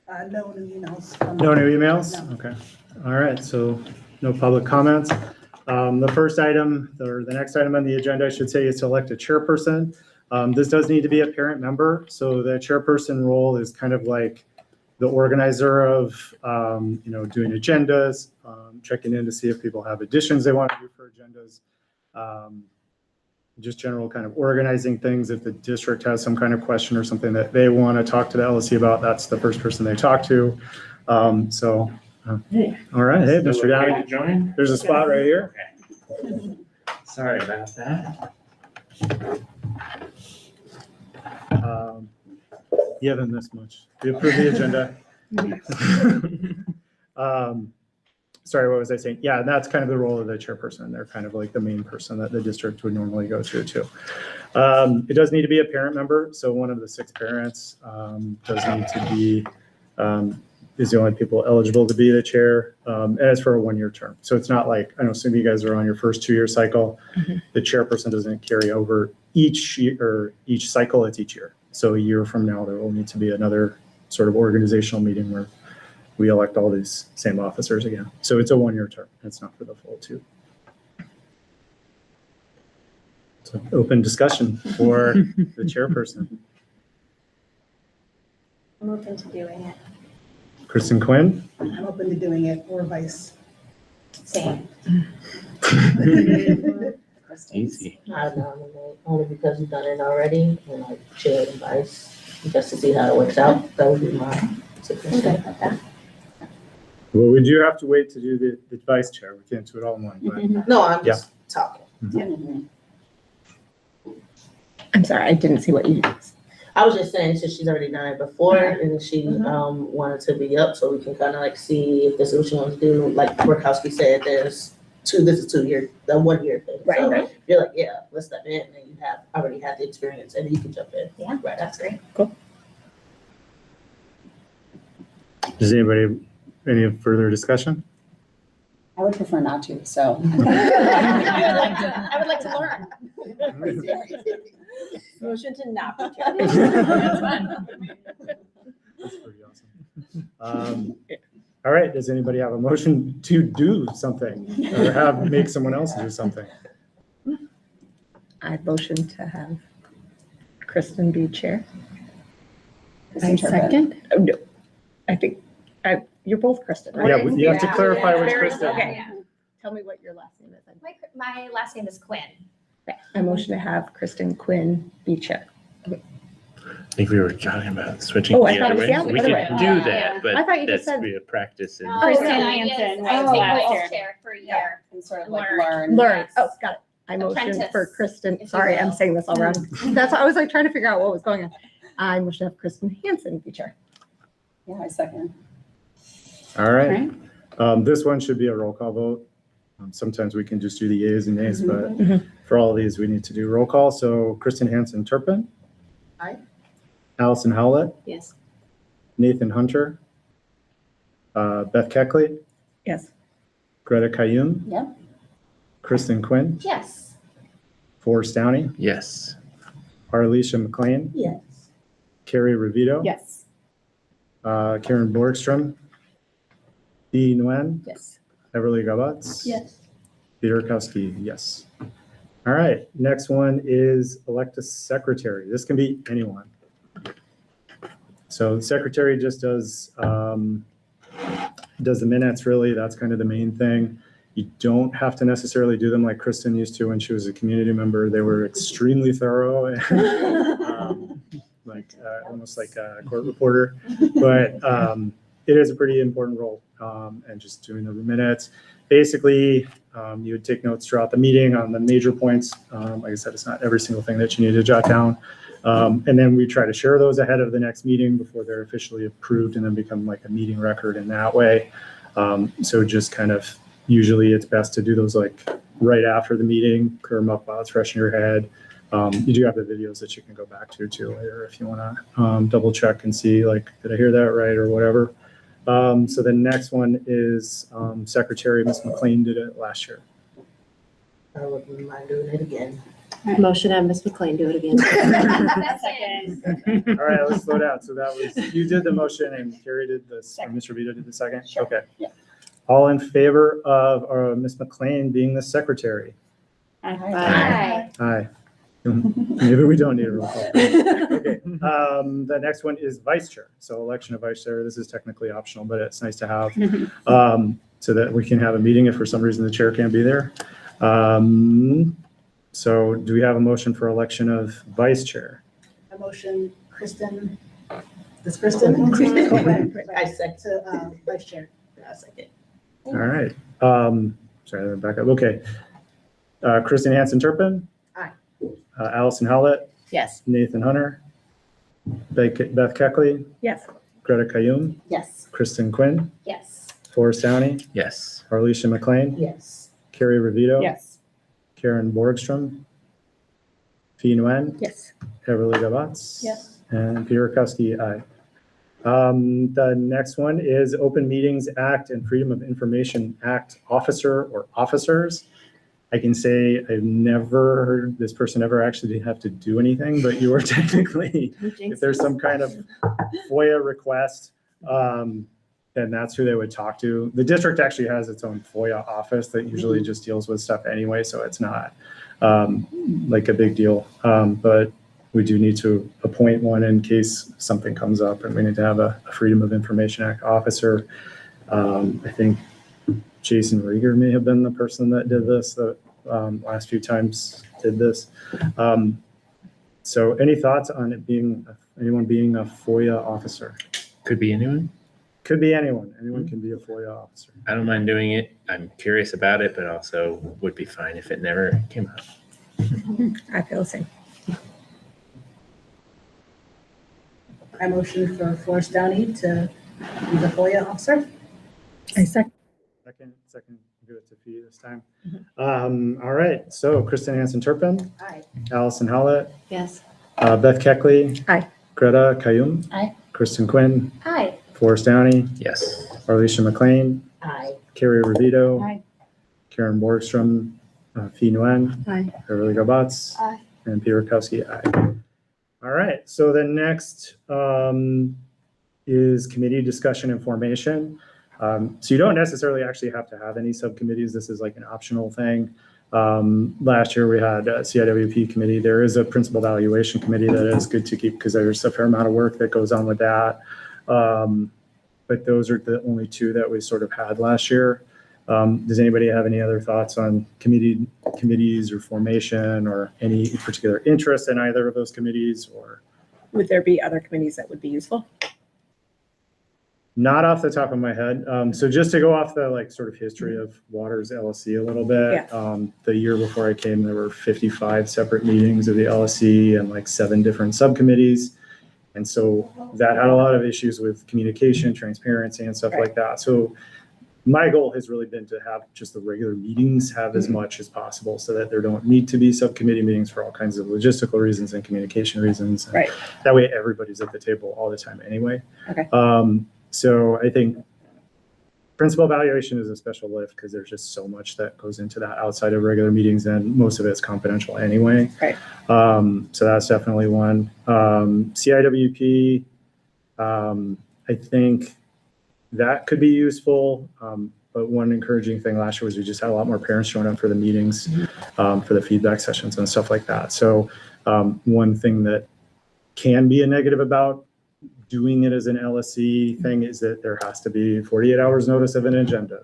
No new emails. No new emails? No. Okay. All right, so no public comments. The first item, or the next item on the agenda, I should say, is to elect a chairperson. This does need to be a parent member, so the chairperson role is kind of like the organizer of, doing agendas, checking in to see if people have additions they want to do for agendas. Just general kind of organizing things. If the district has some kind of question or something that they want to talk to the LSC about, that's the first person they talk to. All right. Hey, Mr. Downey. Join? There's a spot right here. Okay. Sorry about that. You haven't missed much. We approve the agenda. Sorry, what was I saying? Yeah, and that's kind of the role of the chairperson. They're kind of like the main person that the district would normally go to too. It does need to be a parent member. So one of the 6 parents does need to be, is the only people eligible to be the chair. And it's for a 1-year term. So it's not like, I know some of you guys are on your first 2-year cycle. Mm-hmm. The chairperson doesn't carry over each year or each cycle, it's each year. So a year from now, there will need to be another sort of organizational meeting where we elect all these same officers again. So it's a 1-year term. It's not for the full 2. So open discussion for the chairperson. I'm open to doing it. Kristen Quinn. I'm open to doing it, or vice. Same. Easy. I nominate only because you've done it already, and like chair and vice, just to see how it works out. That would be my suggestion. Well, we do have to wait to do the vice chair. We can't do it all in one. But No, I'm just talking. I'm sorry, I didn't see what you. I was just saying, since she's already done it before, and she wanted to be up, so we can kind of like see if this is what she wants to do. Like Workowski said, this is 2-year, the 1-year thing. Right, So right. you're like, yeah, let's step in, and you have already had the experience, and you can jump in. Yeah, Right, that's great. does anybody, any further discussion? I would prefer not to, so. I would like to learn. Motion to not be chair. That's fine. That's pretty awesome. All right, does anybody have a motion to do something or make someone else do something? I motion to have Kristen be chair. I second. Oh, no. I think, you're both Kristen, right? Yeah, you have to clarify which Kristen. Okay. Yeah. Tell me what your last name is. My last name is Quinn. Okay. I motion to have Kristen Quinn be chair. I think we were talking about switching Oh, I the thought other it was way. the other We way. can do Yeah. that, but I thought you just that's said- be a practice. And Kristen Hansen was I last take chair for a year. And sort of like Learn. learn. Learn. Oh, got it. I motion for Apprentice, Kristen. if you Sorry, I'm will. saying this all wrong. That's why I was like trying to figure out what was going on. I motion to have Kristen Hansen be chair. Yeah, I second. All right. This one should be a roll call vote. Sometimes we can just do the yeas and nays, but for all of these, we need to do roll call. So Kristen Hansen Turpin. Aye. Allison Howlett, Yes. Nathan Hunter, Beth Keckley, Yes. Greta Cayum. Yep. Kristen Quinn, Yes. Forrest Downey, yes. Arlisha McLean, Yes. Carrie Revito, Yes. Karen Borgstrom, Dee Nguyen, Yes. Everly Gabatz. Yes. Peter Kowski, yes. All right, next one is elect a secretary. This can be anyone. So the secretary just does the minutes, really. That's kind of the main thing. You don't have to necessarily do them like Kristen used to when she was a community member. They were extremely thorough and almost like a court reporter. But it is a pretty important role, and just doing the minutes. Basically, you would take notes throughout the meeting on the major points. Like I said, it's not every single thing that you need to jot down. And then we try to share those ahead of the next meeting before they're officially approved and then become like a meeting record in that way. So just kind of, usually it's best to do those like right after the meeting, clear them up while it's fresh in your head. You do have the videos that you can go back to too later if you want to double check and see like, did I hear that right or whatever. So the next one is Secretary Ms. McLean did it last year. I wouldn't mind doing it again. Motion and Ms. McLean do it again. Second. All right, let's slow down. So that was, you did the motion and Carrie did this, and Mr. Vito did the second? Sure. Okay. Yeah. All in favor of Ms. McLean being the secretary? Aye. Aye. Maybe we don't need a roll call. Okay, the next one is vice chair. So election of vice chair, this is technically optional, but it's nice to have, so that we can have a meeting if for some reason the chair can't be there. So do we have a motion for election of vice chair? A motion, Kristen, this Kristen? I second. To, vice chair. I second. All right, sorry, let me back up. Okay. Kristen Hansen Turpin. Aye. Allison Howlett, Yes. Nathan Hunter, Beth Keckley, Yes. Greta Cayum, Yes. Kristen Quinn, Yes. Forrest Downey, Yes. Arlisha McLean, Yes. Carrie Revito, Yes. Karen Borgstrom, Fee Nguyen, Yes. Everly Gabatz. Yes. And Peter Rakowski, aye. The next one is Open Meetings Act and Freedom of Information Act officer or officers. I can say I've never heard this person ever actually have to do anything, but you are technically, if there's some kind of FOIA request, then that's who they would talk to. The district actually has its own FOIA office that usually just deals with stuff anyway, so it's not like a big deal. But we do need to appoint one in case something comes up and we need to have a Freedom of Information Act officer. I think Jason Rieger may have been the person that did this, the last few times did this. So any thoughts on it being, anyone being a FOIA officer? Could be anyone. Could be anyone. Anyone can be a FOIA officer. I don't mind doing it. I'm curious about it, but also would be fine if it never came up. I feel the same. I motion for Forrest Downey to be the FOIA officer. I second. Second, give it to Fee this time. All right, so Kristen Hansen Turpin, Aye. Allison Howlett, Yes. Beth Keckley. Aye. Greta Cayum. Aye. Kristen Quinn, Aye. Forrest Downey, Yes. Arlisha McLean, Aye. Carrie Revito. Aye. Karen Borgstrom, Fee Nguyen, Aye. Everly Gabatz. Aye. And Peter Rakowski, aye. All right, so the next is committee discussion and formation. So you don't necessarily actually have to have any subcommittees. This is like an optional thing. Last year we had a CIWP committee. There is a principal evaluation committee that is good to keep because there's a fair amount of work that goes on with that. But those are the only two that we sort of had last year. Does anybody have any other thoughts on committees or formation or any particular interest in either of those committees or? Would there be other committees that would be useful? Not off the top of my head. So just to go off the like sort of history of Waters LSC a little bit. The year before I came, there were 55 separate meetings of the LSC and like 7 different subcommittees. And so that had a lot of issues with communication, transparency and stuff like that. So my goal has really been to have just the regular meetings have as much as possible so that there don't need to be subcommittee meetings for all kinds of logistical reasons and communication reasons. And Right. that way everybody's at the table all the time anyway. Okay. So I think principal evaluation is a special lift because there's just so much that goes into that outside of regular meetings and most of it's confidential anyway. Right. So that's definitely one. CIWP, I think that could be useful. But one encouraging thing last year was we just had a lot more parents showing up for the meetings, for the feedback sessions and stuff like that. So one thing that can be a negative about doing it as an LSC thing is that there has to be 48 hours notice of an agenda.